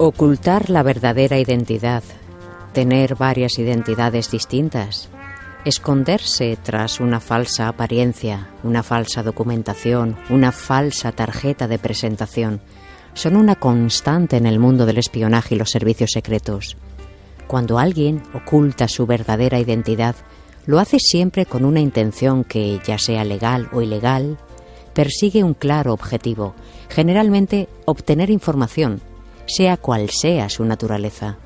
Ocultar la verdadera identidad, tener varias identidades distintas, esconderse tras una falsa apariencia, una falsa documentación, una falsa tarjeta de presentación, son una constante en el mundo del espionaje y los servicios secretos. Cuando alguien oculta su verdadera identidad, lo hace siempre con una intención que, ya sea legal o ilegal, persigue un claro objetivo, generalmente obtener información, sea cual sea su naturaleza.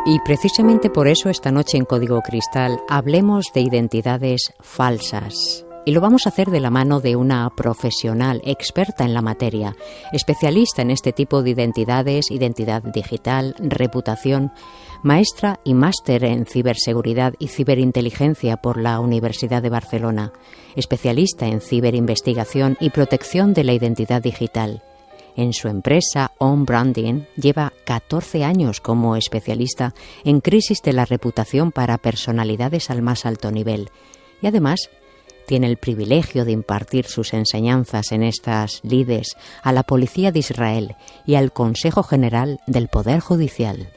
Y precisamente por eso esta noche en Código Cristal hablemos de identidades falsas. Y lo vamos a hacer de la mano de una profesional experta en la materia, especialista en este tipo de identidades, identidad digital, reputación, maestra y máster en ciberseguridad y ciberinteligencia por la Universidad de Barcelona, especialista en ciberinvestigación y protección de la identidad digital. En su empresa On Branding lleva 14 años como especialista en crisis de la reputación para personalidades al más alto nivel y además tiene el privilegio de impartir sus enseñanzas en estas lides a la Policía de Israel y al Consejo General del Poder Judicial.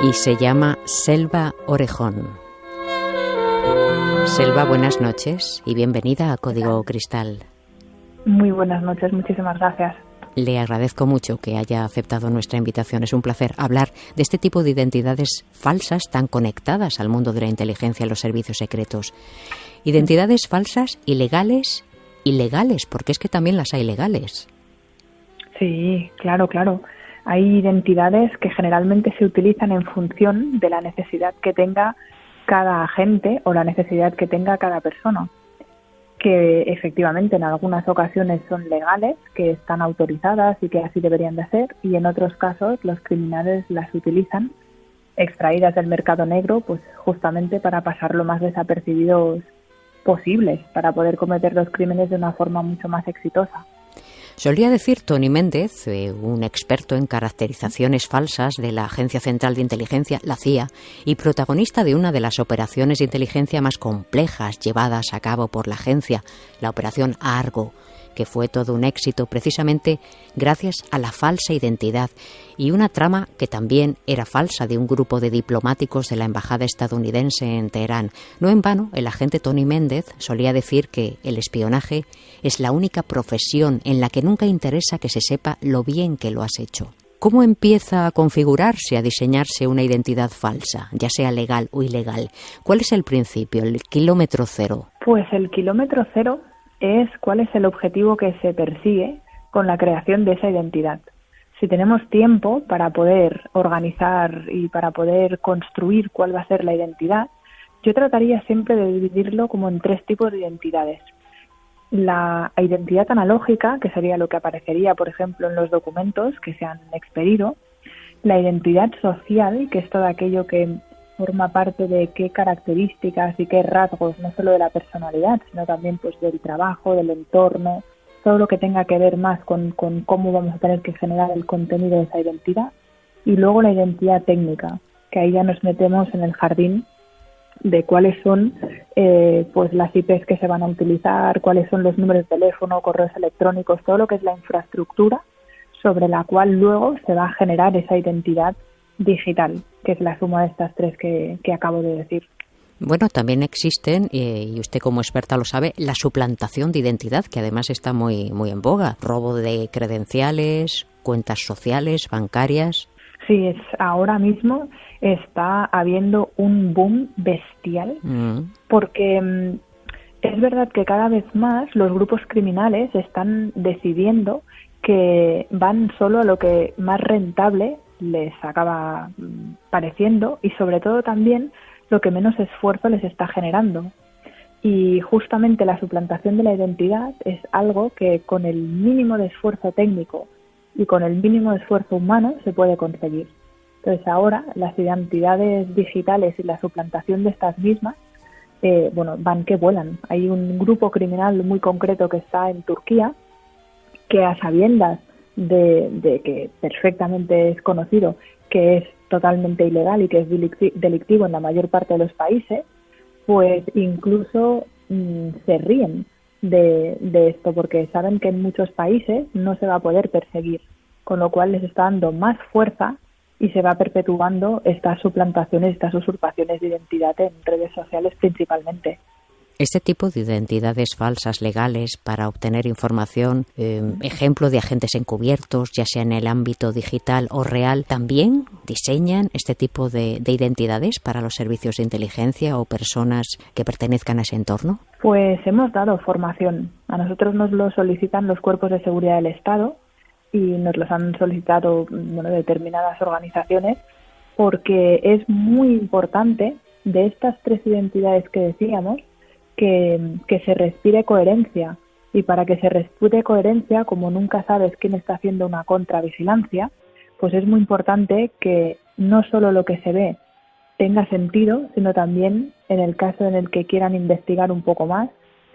Y se llama Selva Orejón. Selva, buenas noches y bienvenida a Código Cristal. Muy buenas noches, muchísimas gracias. Le agradezco mucho que haya aceptado nuestra invitación. Es un placer hablar de este tipo de identidades falsas tan conectadas al mundo de la inteligencia y los servicios secretos. Identidades falsas, ilegales, porque es que también las hay legales. Sí, claro. Hay identidades que generalmente se utilizan en función de la necesidad que tenga cada agente o la necesidad que tenga cada persona, que efectivamente en algunas ocasiones son legales, que están autorizadas y que así deberían de ser, y en otros casos los criminales las utilizan extraídas del mercado negro, pues justamente para pasar lo más desapercibidos posibles, para poder cometer los crímenes de una forma mucho más exitosa. Solía decir Tony Méndez, un experto en caracterizaciones falsas de la Agencia Central de Inteligencia, la CIA, y protagonista de una de las operaciones de inteligencia más complejas llevadas a cabo por la agencia, la Operación Argo, que fue todo un éxito precisamente gracias a la falsa identidad y una trama que también era falsa de un grupo de diplomáticos de la Embajada estadounidense en Teherán. No en vano, el agente Tony Méndez solía decir que el espionaje es la única profesión en la que nunca interesa que se sepa lo bien que lo has hecho. ¿Cómo empieza a configurarse, a diseñarse una identidad falsa, ya sea legal o ilegal? ¿Cuál es el principio, el kilómetro cero? Pues el kilómetro cero es cuál es el objetivo que se persigue con la creación de esa identidad. Si tenemos tiempo para poder organizar y para poder construir cuál va a ser la identidad, yo trataría siempre de dividirlo como en 3 tipos de identidades. La identidad analógica, que sería lo que aparecería, por ejemplo, en los documentos que se han expedido. La identidad social, que es todo aquello que forma parte de qué características y qué rasgos, no solo de la personalidad, sino también pues del trabajo, del entorno, todo lo que tenga que ver más con cómo vamos a tener que generar el contenido de esa identidad. Y luego la identidad técnica, que ahí ya nos metemos en el jardín de cuáles son pues las IPs que se van a utilizar, cuáles son los números de teléfono, correos electrónicos, todo lo que es la infraestructura sobre la cual luego se va a generar esa identidad digital, que es la suma de estas 3 que acabo de decir. Bueno, también existen, y usted como experta lo sabe, la suplantación de identidad, que además está muy en boga. Robo de credenciales, cuentas sociales, bancarias. Sí, ahora mismo está habiendo un boom bestial, porque es verdad que cada vez más los grupos criminales están decidiendo que van solo a lo que más rentable les acaba pareciendo y sobre todo también lo que menos esfuerzo les está generando. Y justamente la suplantación de la identidad es algo que con el mínimo de esfuerzo técnico y con el mínimo de esfuerzo humano se puede conseguir. Entonces ahora las identidades digitales y la suplantación de estas mismas van que vuelan. Hay un grupo criminal muy concreto que está en Turquía que a sabiendas de que perfectamente es conocido que es totalmente ilegal y que es delictivo en la mayor parte de los países, pues incluso se ríen de esto, porque saben que en muchos países no se va a poder perseguir, con lo cual les está dando más fuerza y se va perpetuando estas suplantaciones, estas usurpaciones de identidad en redes sociales principalmente. Este tipo de identidades falsas legales para obtener información, ejemplo de agentes encubiertos, ya sea en el ámbito digital o real, ¿también diseñan este tipo de identidades para los servicios de inteligencia o personas que pertenezcan a ese entorno? Pues hemos dado formación. A nosotros nos lo solicitan los cuerpos de seguridad del Estado y nos los han solicitado determinadas organizaciones, porque es muy importante de estas 3 identidades que decíamos que se respire coherencia, y para que se respire coherencia, como nunca sabes quién está haciendo una contravigilancia, pues es muy importante que no solo lo que se ve tenga sentido, sino también en el caso en el que quieran investigar un poco más,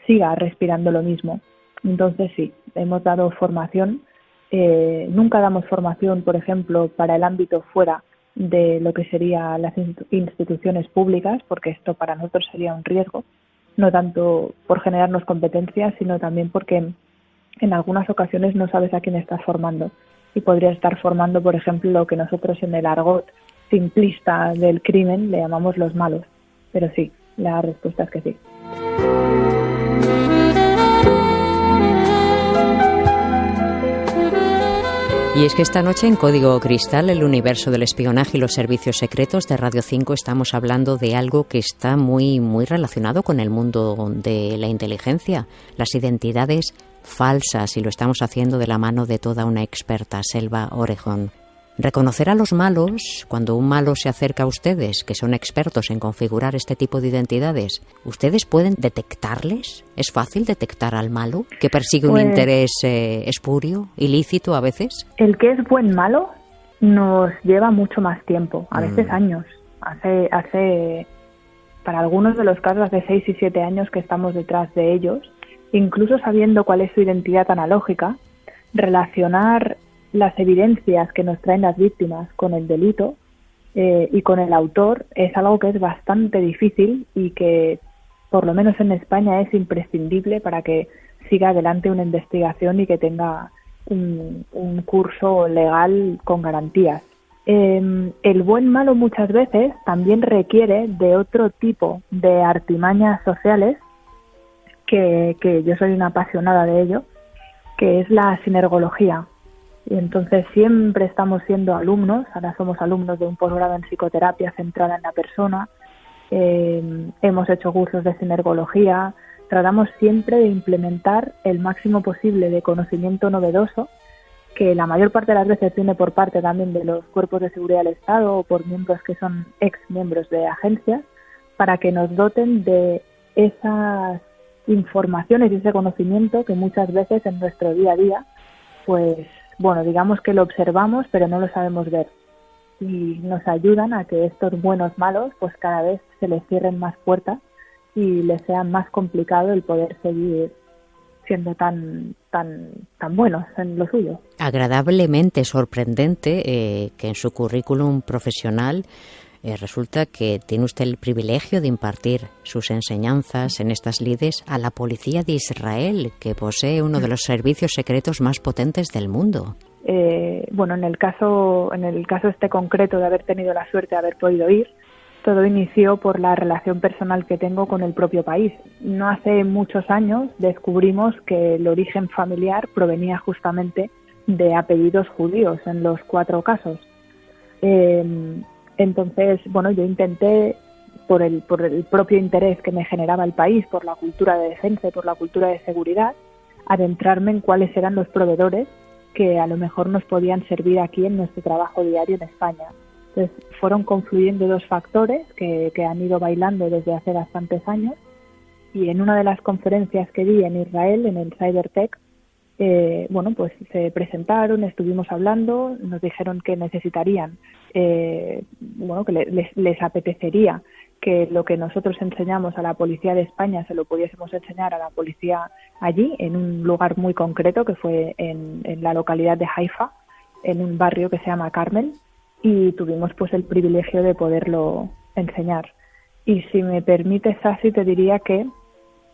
siga respirando lo mismo. Entonces sí, hemos dado formación. Nunca damos formación, por ejemplo, para el ámbito fuera de lo que serían las instituciones públicas, porque esto para nosotros sería un riesgo, no tanto por generarnos competencias, sino también porque en algunas ocasiones no sabes a quién estás formando, y podrías estar formando, por ejemplo, lo que nosotros en el argot simplista del crimen le llamamos los malos. Pero sí, la respuesta es que sí. Y es que esta noche en Código Cristal, el universo del espionaje y los servicios secretos de Radio 5, estamos hablando de algo que está muy relacionado con el mundo de la inteligencia, las identidades falsas, y lo estamos haciendo de la mano de toda una experta, Selva Orejón. Reconocer a los malos, cuando un malo se acerca a ustedes, que son expertos en configurar este tipo de identidades, ¿ustedes pueden detectarles? ¿Es fácil detectar al malo que persigue un interés espurio, ilícito a veces? El que es buen malo nos lleva mucho más tiempo, a veces años. Hace para algunos de los casos, hace 6 y 7 años que estamos detrás de ellos, incluso sabiendo cuál es su identidad analógica, relacionar las evidencias que nos traen las víctimas con el delito y con el autor es algo que es bastante difícil y que, por lo menos en España, es imprescindible para que siga adelante una investigación y que tenga un curso legal con garantías. El buen malo muchas veces también requiere de otro tipo de artimañas sociales que yo soy una apasionada de ello, que es la sinergología. Y entonces siempre estamos siendo alumnos, ahora somos alumnos de un posgrado en psicoterapia centrada en la persona, hemos hecho cursos de sinergología, tratamos siempre de implementar el máximo posible de conocimiento novedoso, que la mayor parte de las veces viene por parte también de los cuerpos de seguridad del Estado o por miembros que son ex miembros de agencias, para que nos doten de esas informaciones y ese conocimiento que muchas veces en nuestro día a día, pues digamos que lo observamos pero no lo sabemos ver, y nos ayudan a que estos buenos malos pues cada vez se les cierren más puertas y les sea más complicado el poder seguir siendo tan buenos en lo suyo. Agradablemente sorprendente que en su currículum profesional resulta que tiene usted el privilegio de impartir sus enseñanzas en estas lides a la policía de Israel, que posee uno de los servicios secretos más potentes del mundo. En el caso este concreto de haber tenido la suerte de haber podido ir, todo inició por la relación personal que tengo con el propio país. No hace muchos años descubrimos que el origen familiar provenía justamente de apellidos judíos en los 4 casos. Entonces, yo intenté, por el propio interés que me generaba el país, por la cultura de defensa y por la cultura de seguridad, adentrarme en cuáles eran los proveedores que a lo mejor nos podían servir aquí en nuestro trabajo diario en España. Entonces, fueron confluyendo 2 factores que han ido bailando desde hace bastantes años, y en una de las conferencias que di en Israel, en el CyberTech, pues se presentaron, estuvimos hablando, nos dijeron que necesitarían, que les apetecería que lo que nosotros enseñamos a la policía de España se lo pudiésemos enseñar a la policía allí, en un lugar muy concreto que fue en la localidad de Haifa, en un barrio que se llama Carmel, y tuvimos pues el privilegio de poderlo enseñar. Y si me permites, Sasi, te diría que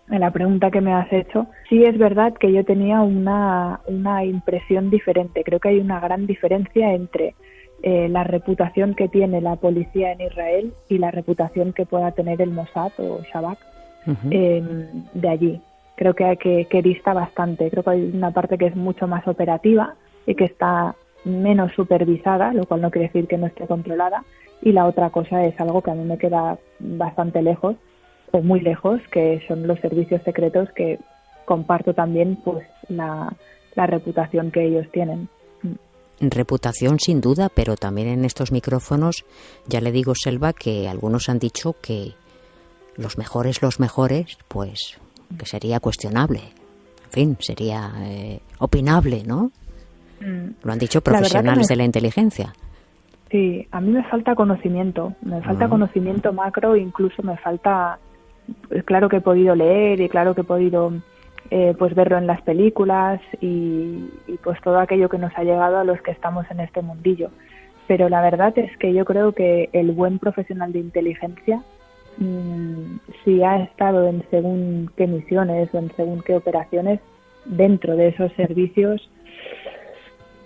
en la pregunta que me has hecho, sí es verdad que yo tenía una impresión diferente. Creo que hay una gran diferencia entre la reputación que tiene la policía en Israel y la reputación que pueda tener el Mossad o Shabak de allí. Creo que dista bastante. Creo que hay una parte que es mucho más operativa y que está menos supervisada, lo cual no quiere decir que no esté controlada, y la otra cosa es algo que a mí me queda bastante lejos, o muy lejos, que son los servicios secretos, que comparto también pues la reputación que ellos tienen. Reputación sin duda, pero también en estos micrófonos, ya le digo, Selva, que algunos han dicho que los mejores, pues que sería cuestionable. En fin, sería opinable, ¿no? Lo han dicho profesionales de la inteligencia. Sí, a mí me falta conocimiento. Me falta conocimiento macro, incluso me falta... Claro que he podido leer y claro que he podido pues verlo en las películas y pues todo aquello que nos ha llegado a los que estamos en este mundillo. Pero la verdad es que yo creo que el buen profesional de inteligencia, si ha estado en según qué misiones o en según qué operaciones dentro de esos servicios,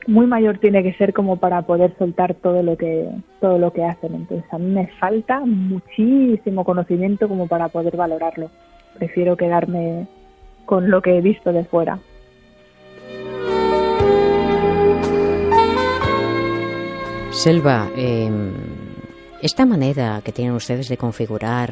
muy mayor tiene que ser como para poder soltar todo lo que hacen. Entonces a mí me falta muchísimo conocimiento como para poder valorarlo. Prefiero quedarme con lo que he visto de fuera. Selva, esta manera que tienen ustedes de configurar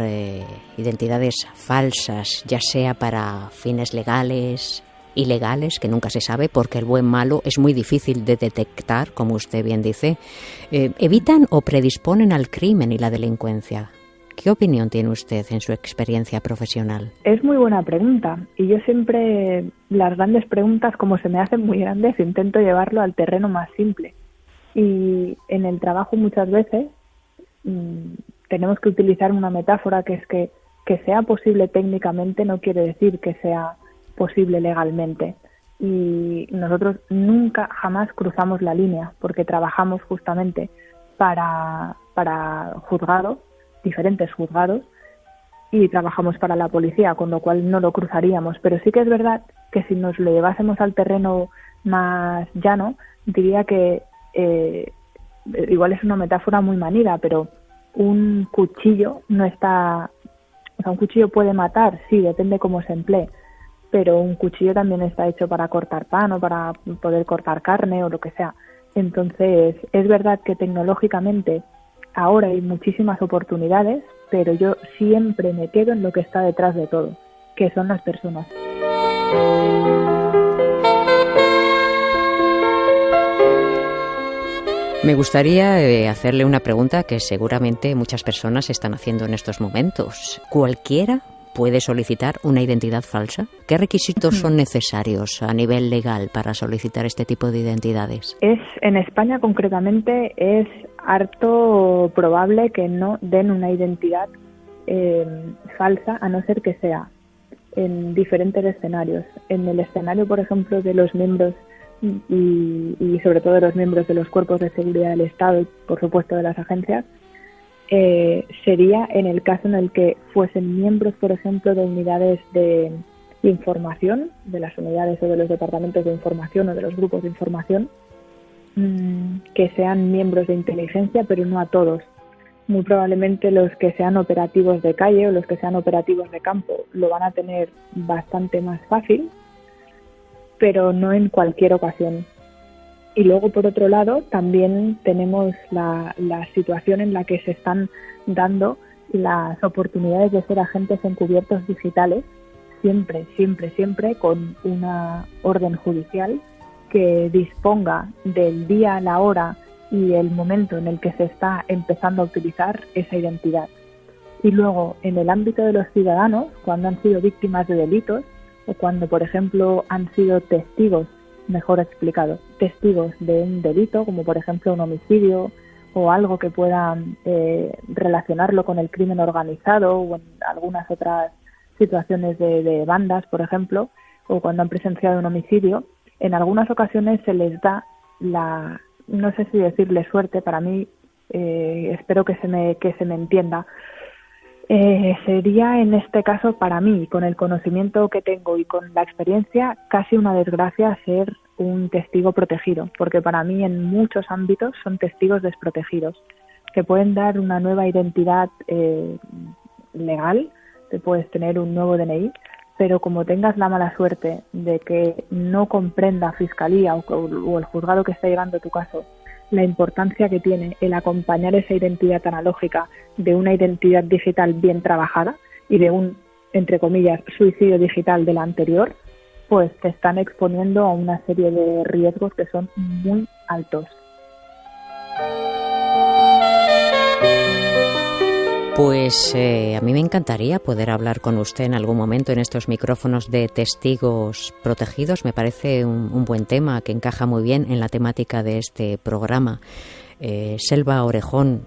identidades falsas, ya sea para fines legales, ilegales, que nunca se sabe, porque el buen malo es muy difícil de detectar, como usted bien dice, ¿evitan o predisponen al crimen y la delincuencia? ¿Qué opinión tiene usted en su experiencia profesional? Es muy buena pregunta, y yo siempre las grandes preguntas, como se me hacen muy grandes, intento llevarlo al terreno más simple. Y en el trabajo muchas veces tenemos que utilizar una metáfora, que es que sea posible técnicamente no quiere decir que sea posible legalmente, y nosotros nunca jamás cruzamos la línea porque trabajamos justamente para juzgados, diferentes juzgados, y trabajamos para la policía, con lo cual no lo cruzaríamos. Pero sí que es verdad que si nos lo llevásemos al terreno más llano, diría que igual es una metáfora muy manida, pero un cuchillo no está, o sea, un cuchillo puede matar, sí, depende cómo se emplee, pero un cuchillo también está hecho para cortar pan o para poder cortar carne o lo que sea. Entonces, es verdad que tecnológicamente ahora hay muchísimas oportunidades, pero yo siempre me quedo en lo que está detrás de todo, que son las personas. Me gustaría hacerle una pregunta que seguramente muchas personas están haciendo en estos momentos. ¿Cualquiera puede solicitar una identidad falsa? ¿Qué requisitos son necesarios a nivel legal para solicitar este tipo de identidades? En España concretamente es harto probable que no den una identidad falsa, a no ser que sea en diferentes escenarios. En el escenario, por ejemplo, de los miembros y sobre todo de los miembros de los cuerpos de seguridad del Estado y, por supuesto, de las agencias, sería en el caso en el que fuesen miembros, por ejemplo, de unidades de información, de las unidades o de los departamentos de información o de los grupos de información, que sean miembros de inteligencia, pero no a todos. Muy probablemente los que sean operativos de calle o los que sean operativos de campo lo van a tener bastante más fácil, pero no en cualquier ocasión. Y luego, por otro lado, también tenemos la situación en la que se están dando las oportunidades de ser agentes encubiertos digitales, siempre con una orden judicial que disponga del día, la hora y el momento en el que se está empezando a utilizar esa identidad. Y luego, en el ámbito de los ciudadanos, cuando han sido víctimas de delitos o cuando, por ejemplo, han sido testigos, mejor explicado, testigos de un delito, como por ejemplo un homicidio o algo que pueda relacionarlo con el crimen organizado o en algunas otras situaciones de bandas, por ejemplo, o cuando han presenciado un homicidio, en algunas ocasiones se les da no sé si decirle suerte, para mí, espero que se me entienda, sería en este caso para mí, con el conocimiento que tengo y con la experiencia, casi una desgracia ser un testigo protegido, porque para mí en muchos ámbitos son testigos desprotegidos, que pueden dar una nueva identidad legal, te puedes tener un nuevo DNI, pero como tengas la mala suerte de que no comprenda Fiscalía o el juzgado que está llevando tu caso la importancia que tiene el acompañar esa identidad analógica de una identidad digital bien trabajada y de un, entre comillas, suicidio digital de la anterior, pues te están exponiendo a una serie de riesgos que son muy altos. Pues a mí me encantaría poder hablar con usted en algún momento en estos micrófonos de testigos protegidos. Me parece un buen tema que encaja muy bien en la temática de este programa. Selva Orejón,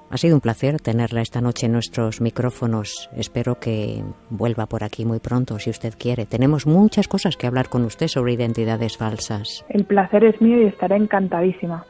ha sido un placer tenerla esta noche en nuestros micrófonos. Espero que vuelva por aquí muy pronto, si usted quiere. Tenemos muchas cosas que hablar con usted sobre identidades falsas. El placer es mío y estaré encantadísima.